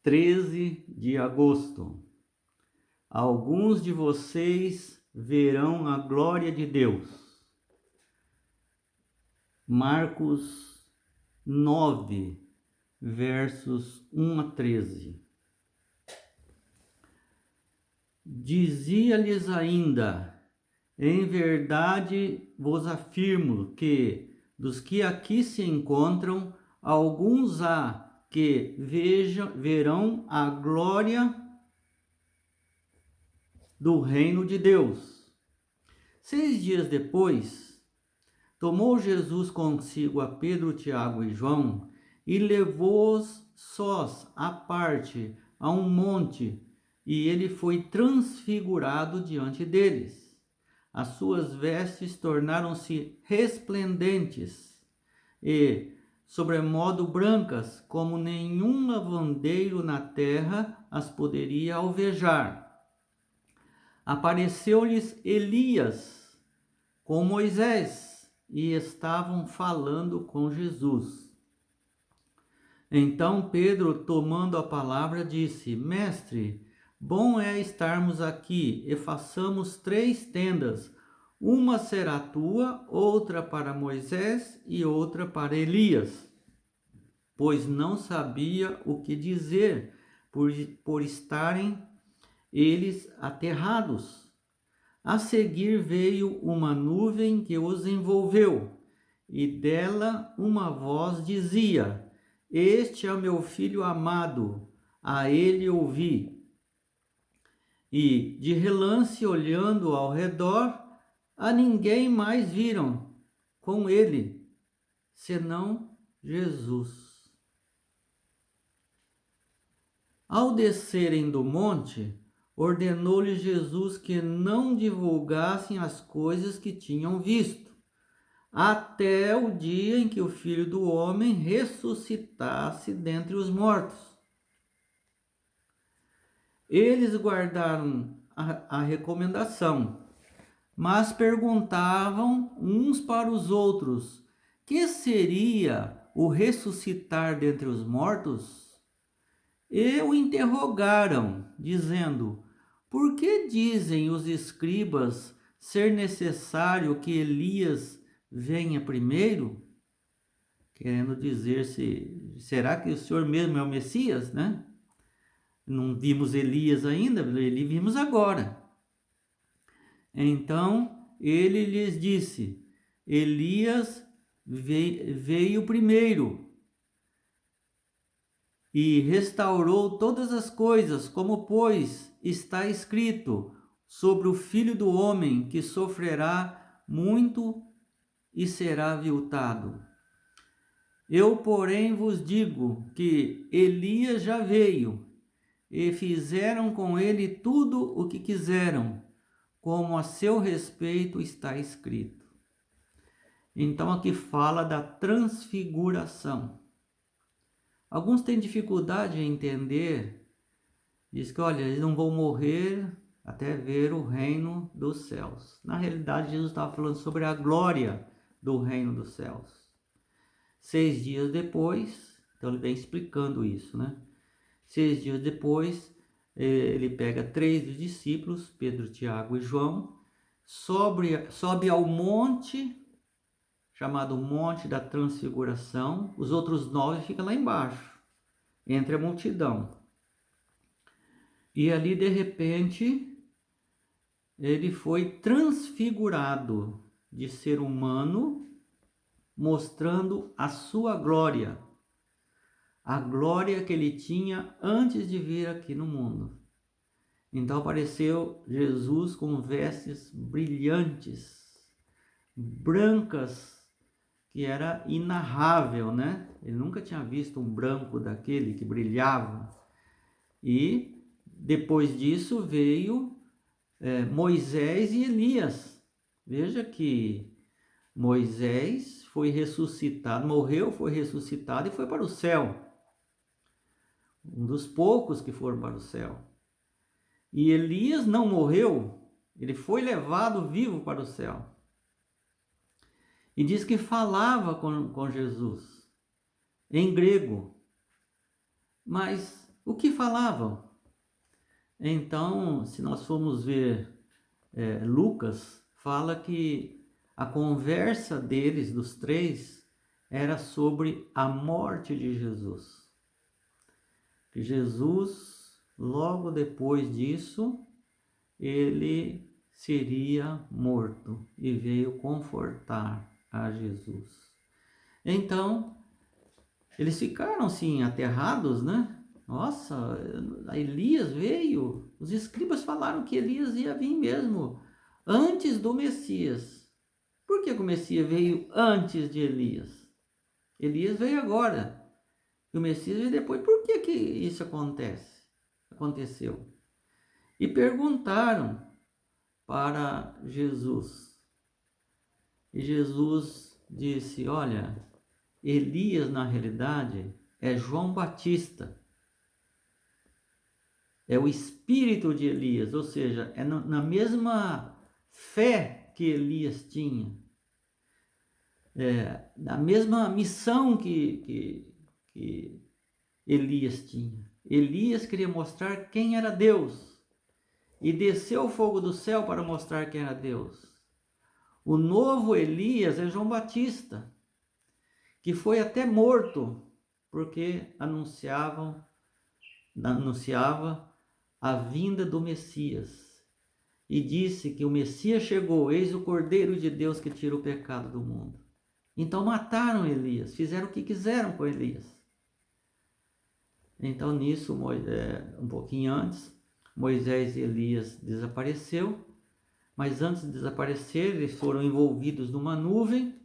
13 de agosto. Alguns de vocês verão a glória de Deus. Marcos 9, versos 1 a 13. Dizia-lhes ainda: em verdade vos afirmo que, dos que aqui se encontram, alguns há que verão a glória do reino de Deus. 6 dias depois, tomou Jesus consigo a Pedro, Tiago e João e levou-os sós à parte a um monte, e ele foi transfigurado diante deles. As suas vestes tornaram-se resplendentes e, sobremodo brancas, como nenhum lavandeiro na terra as poderia alvejar. Apareceu-lhes Elias com Moisés e estavam falando com Jesus. Então Pedro, tomando a palavra, disse: Mestre, bom é estarmos aqui e façamos 3 tendas. Uma será tua, outra para Moisés e outra para Elias. Pois não sabia o que dizer, por estarem eles aterrados. A seguir veio uma nuvem que os envolveu, e dela uma voz dizia: Este é o meu filho amado, a ele ouvi. E, de relance, olhando ao redor, a ninguém mais viram com ele, senão Jesus. Ao descerem do monte, ordenou-lhes Jesus que não divulgassem as coisas que tinham visto, até o dia em que o Filho do Homem ressuscitasse dentre os mortos. Eles guardaram a recomendação, mas perguntavam uns para os outros: que seria o ressuscitar dentre os mortos? E o interrogaram, dizendo: por que dizem os escribas ser necessário que Elias venha primeiro? Querendo dizer, será que o Senhor mesmo é o Messias, né? Não vimos Elias ainda, ele vimos agora. Então ele lhes disse: Elias veio primeiro e restaurou todas as coisas, como pois está escrito sobre o Filho do Homem, que sofrerá muito e será aviltado. Eu, porém, vos digo que Elias já veio, e fizeram com ele tudo o que quiseram, como a seu respeito está escrito. Então aqui fala da transfiguração. Alguns têm dificuldade em entender, diz que, olha, eles não vão morrer até ver o reino dos céus. Na realidade, Jesus estava falando sobre a glória do reino dos céus. 6 dias depois, então ele vem explicando isso, né? 6 dias depois, ele pega 3 dos discípulos, Pedro, Tiago e João, sobe ao monte, chamado Monte da Transfiguração. Os outros 9 ficam lá embaixo, entre a multidão. E ali, de repente, ele foi transfigurado de ser humano, mostrando a sua glória, a glória que ele tinha antes de vir aqui no mundo. Então apareceu Jesus com vestes brilhantes, brancas, que era inarrável, né? Ele nunca tinha visto um branco daquele que brilhava. E depois disso veio Moisés e Elias. Veja que Moisés foi ressuscitado, morreu, foi ressuscitado e foi para o céu. Um dos poucos que foram para o céu. E Elias não morreu, ele foi levado vivo para o céu. E diz que falava com Jesus, em grego. Mas o que falavam. Então, se nós formos ver Lucas, fala que a conversa deles, dos três, era sobre a morte de Jesus. Que Jesus, logo depois disso, ele seria morto e veio confortar a Jesus. Então, eles ficaram assim aterrados, né? Nossa, Elias veio. Os escribas falaram que Elias ia vir mesmo antes do Messias. Por que o Messias veio antes de Elias? Elias veio agora. E o Messias veio depois. Por que isso aconteceu? E perguntaram para Jesus. E Jesus disse: olha, Elias na realidade é João Batista. É o espírito de Elias, ou seja, é na mesma fé que Elias tinha. Na mesma missão que Elias tinha. Elias queria mostrar quem era Deus e desceu o fogo do céu para mostrar quem era Deus. O novo Elias é João Batista, que foi até morto porque anunciava a vinda do Messias e disse que o Messias chegou, eis o Cordeiro de Deus que tira o pecado do mundo. Então mataram Elias, fizeram o que quiseram com Elias. Então nisso, um pouquinho antes, Moisés e Elias desapareceu, mas antes de desaparecer, eles foram envolvidos numa nuvem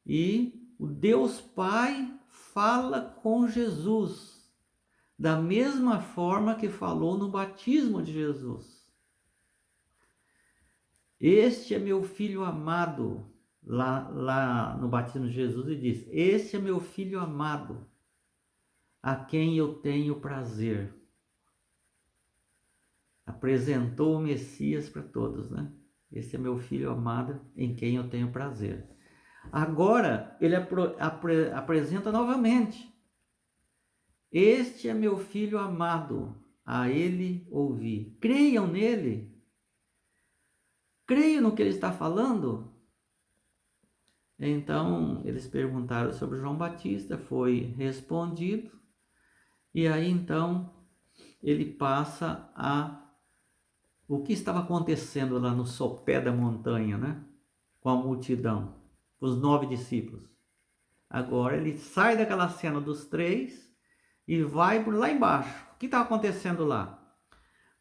e o Deus Pai fala com Jesus, da mesma forma que falou no batismo de Jesus. Este é meu filho amado, lá no batismo de Jesus, e diz: este é meu filho amado, a quem eu tenho prazer. Apresentou o Messias para todos, né? Este é meu filho amado, em quem eu tenho prazer. Agora, ele apresenta novamente: este é meu filho amado, a ele ouvi. Creiam nele. Creiam no que ele está falando. Então, eles perguntaram sobre João Batista, foi respondido. E aí, então, ele passa o que estava acontecendo lá no sopé da montanha, né? Com a multidão, os 9 discípulos. Agora ele sai daquela cena dos 3 e vai por lá embaixo. O que estava acontecendo lá?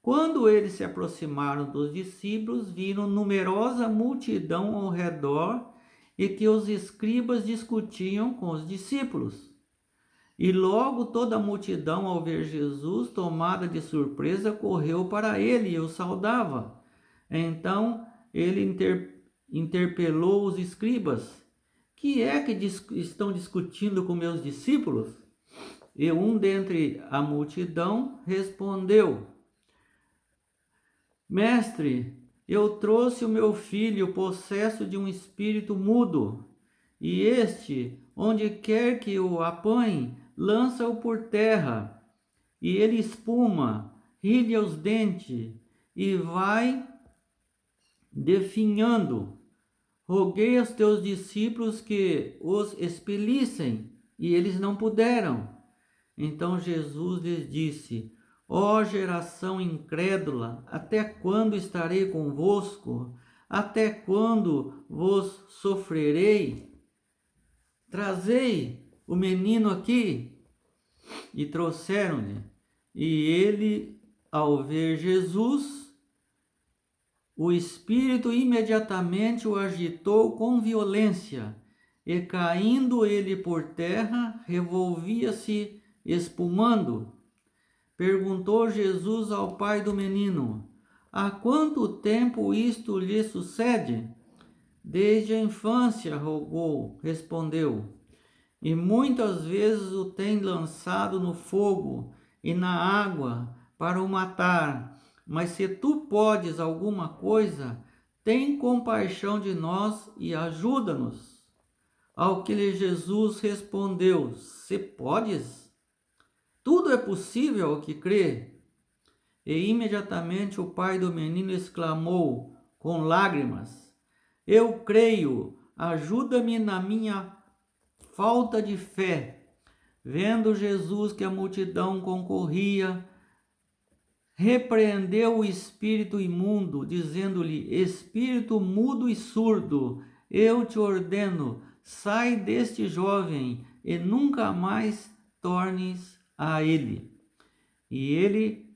Quando eles se aproximaram dos discípulos, viram numerosa multidão ao redor e que os escribas discutiam com os discípulos. E logo toda a multidão, ao ver Jesus, tomada de surpresa, correu para ele e o saudava. Então ele interpelou os escribas: que é que estão discutindo com meus discípulos? E um dentre a multidão respondeu: Mestre, eu trouxe o meu filho possesso de um espírito mudo, e este, onde quer que o apanhe, lança-o por terra, e ele espuma, rilha os dentes, e vai definhando. Roguei aos teus discípulos que os expelissem, e eles não puderam. Então Jesus lhes disse: ó geração incrédula, até quando estarei convosco? Até quando vos sofrerei? Trazei o menino aqui. E trouxeram-lhe. E ele, ao ver Jesus, o espírito imediatamente o agitou com violência, e caindo ele por terra, revolvia-se espumando. Perguntou Jesus ao pai do menino: há quanto tempo isto lhe sucede? Desde a infância, respondeu. E muitas vezes o tem lançado no fogo e na água para o matar. Mas se tu podes alguma coisa, tem compaixão de nós e ajuda-nos. Ao que lhe Jesus respondeu: se podes? Tudo é possível ao que crê. E imediatamente o pai do menino exclamou com lágrimas: Eu creio, ajuda-me na minha falta de fé. Vendo Jesus que a multidão concorria, repreendeu o espírito imundo, dizendo-lhe: Espírito mudo e surdo, eu te ordeno, sai deste jovem e nunca mais tornes a ele. E ele,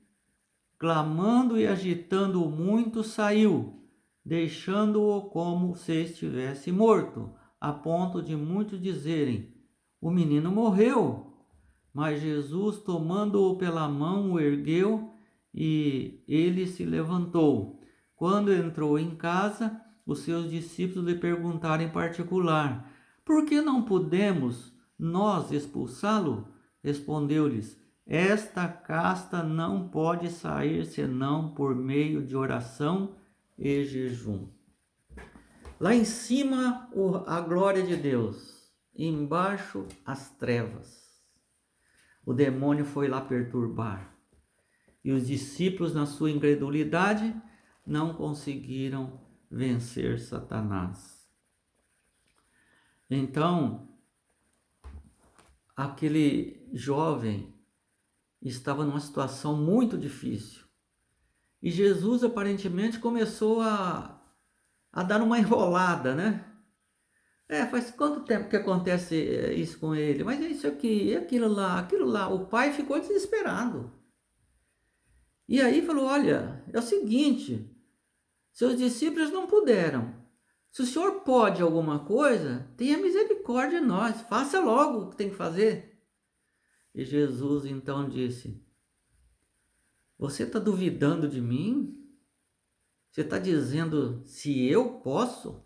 clamando e agitando muito, saiu, deixando-o como se estivesse morto, a ponto de muitos dizerem: O menino morreu. Mas Jesus, tomando-o pela mão, o ergueu e ele se levantou. Quando entrou em casa, os seus discípulos lhe perguntaram em particular: Por que não podemos nós expulsá-lo? Respondeu-lhes: Esta casta não pode sair senão por meio de oração e jejum. Lá em cima, a glória de Deus, embaixo, as trevas. O demônio foi lá perturbar. E os discípulos, na sua incredulidade, não conseguiram vencer Satanás. Então, aquele jovem estava numa situação muito difícil. E Jesus aparentemente começou a dar uma enrolada, né? Faz quanto tempo que acontece isso com ele? Mas é isso aqui, é aquilo lá. O pai ficou desesperado. E aí falou: Olha, é o seguinte, seus discípulos não puderam. Se o senhor pode alguma coisa, tenha misericórdia de nós, faça logo o que tem que fazer. E Jesus então disse: Você está duvidando de mim? Você está dizendo se eu posso?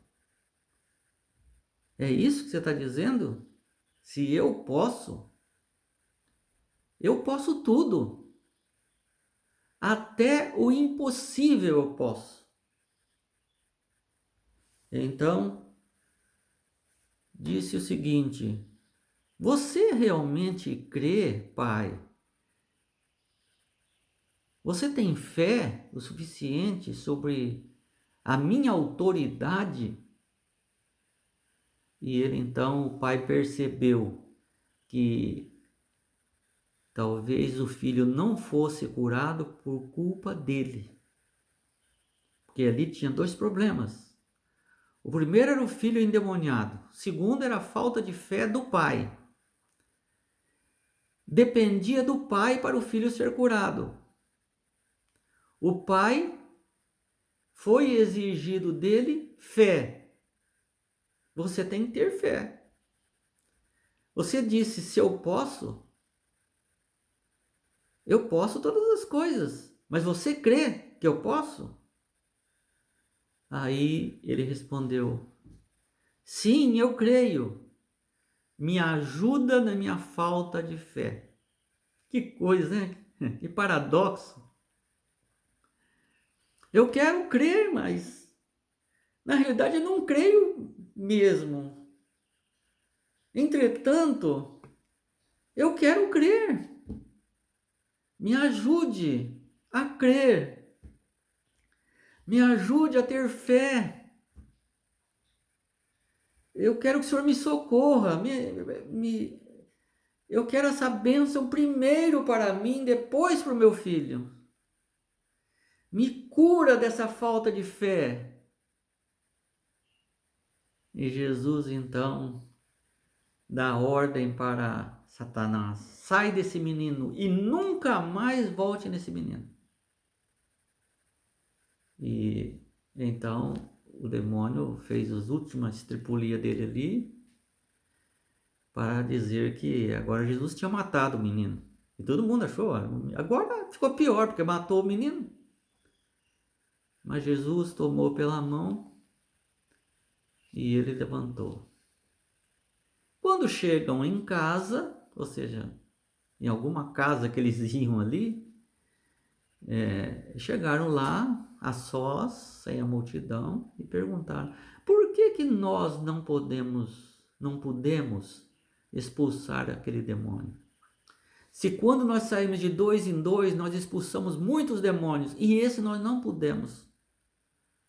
É isso que você está dizendo? Se eu posso? Eu posso tudo. Até o impossível eu posso. Então, disse o seguinte: Você realmente crê, Pai? Você tem fé o suficiente sobre a minha autoridade? E ele então, o pai percebeu que talvez o filho não fosse curado por culpa dele. Porque ali tinha dois problemas. O primeiro era o filho endemoniado. O segundo era a falta de fé do pai. Dependia do pai para o filho ser curado. O pai foi exigido dele fé. Você tem que ter fé. Você disse: se eu posso todas as coisas. Mas você crê que eu posso? Aí ele respondeu: Sim, eu creio. Me ajuda na minha falta de fé. Que coisa, né? Que paradoxo. Eu quero crer, mas na realidade eu não creio mesmo. Entretanto, eu quero crer. Me ajude a crer. Me ajude a ter fé. Eu quero que o Senhor me socorra. Eu quero essa bênção primeiro para mim, depois para o meu filho. Me cura dessa falta de fé. E Jesus então dá ordem para Satanás: sai desse menino e nunca mais volte nesse menino. E então o demônio fez as últimas estripulias dele ali para dizer que agora Jesus tinha matado o menino. E todo mundo achou, agora ficou pior porque matou o menino. Mas Jesus tomou pela mão e ele levantou. Quando chegam em casa, ou seja, em alguma casa que eles iam ali, chegaram lá a sós, sem a multidão, e perguntaram: por que nós não pudemos expulsar aquele demônio? Se quando nós saímos de 2 em 2, nós expulsamos muitos demônios, e esse nós não pudemos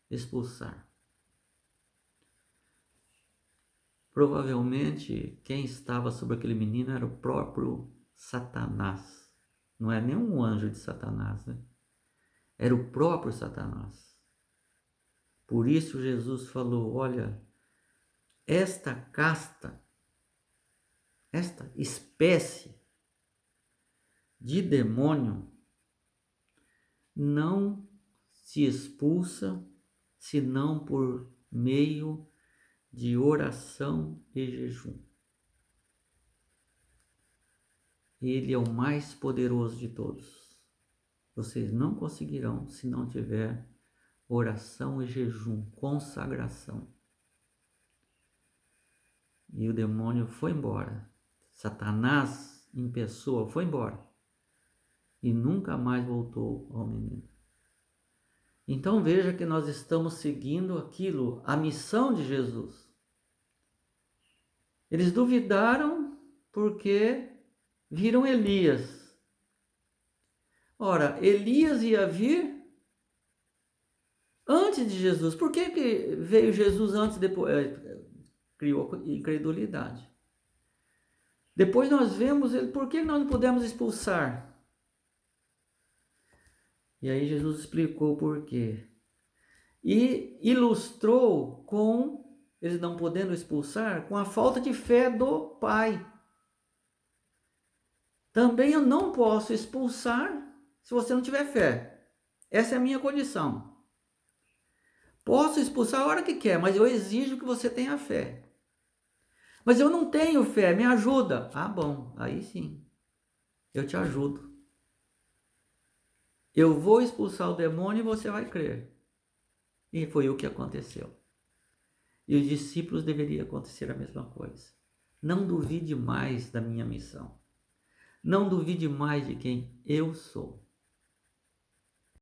expulsar. Provavelmente quem estava sobre aquele menino era o próprio Satanás. Não é nenhum anjo de Satanás, né? Era o próprio Satanás. Por isso Jesus falou: olha, esta casta, esta espécie de demônio não se expulsa senão por meio de oração e jejum. Ele é o mais poderoso de todos. Vocês não conseguirão se não tiver oração e jejum, consagração. E o demônio foi embora. Satanás em pessoa foi embora. E nunca mais voltou ao menino. Então veja que nós estamos seguindo aquilo, a missão de Jesus. Eles duvidaram porque viram Elias. Ora, Elias ia vir antes de Jesus. Por que veio Jesus antes e depois? Criou incredulidade. Depois nós vemos ele, por que nós não podemos expulsar? E aí Jesus explicou por quê. E ilustrou com, eles não podendo expulsar, com a falta de fé do pai. Também eu não posso expulsar se você não tiver fé. Essa é a minha condição. Posso expulsar a hora que quer, mas eu exijo que você tenha fé. Mas eu não tenho fé, me ajuda. Ah, bom, aí sim, eu te ajudo. Eu vou expulsar o demônio e você vai crer. E foi o que aconteceu. E os discípulos deveriam acontecer a mesma coisa. Não duvide mais da minha missão. Não duvide mais de quem eu sou.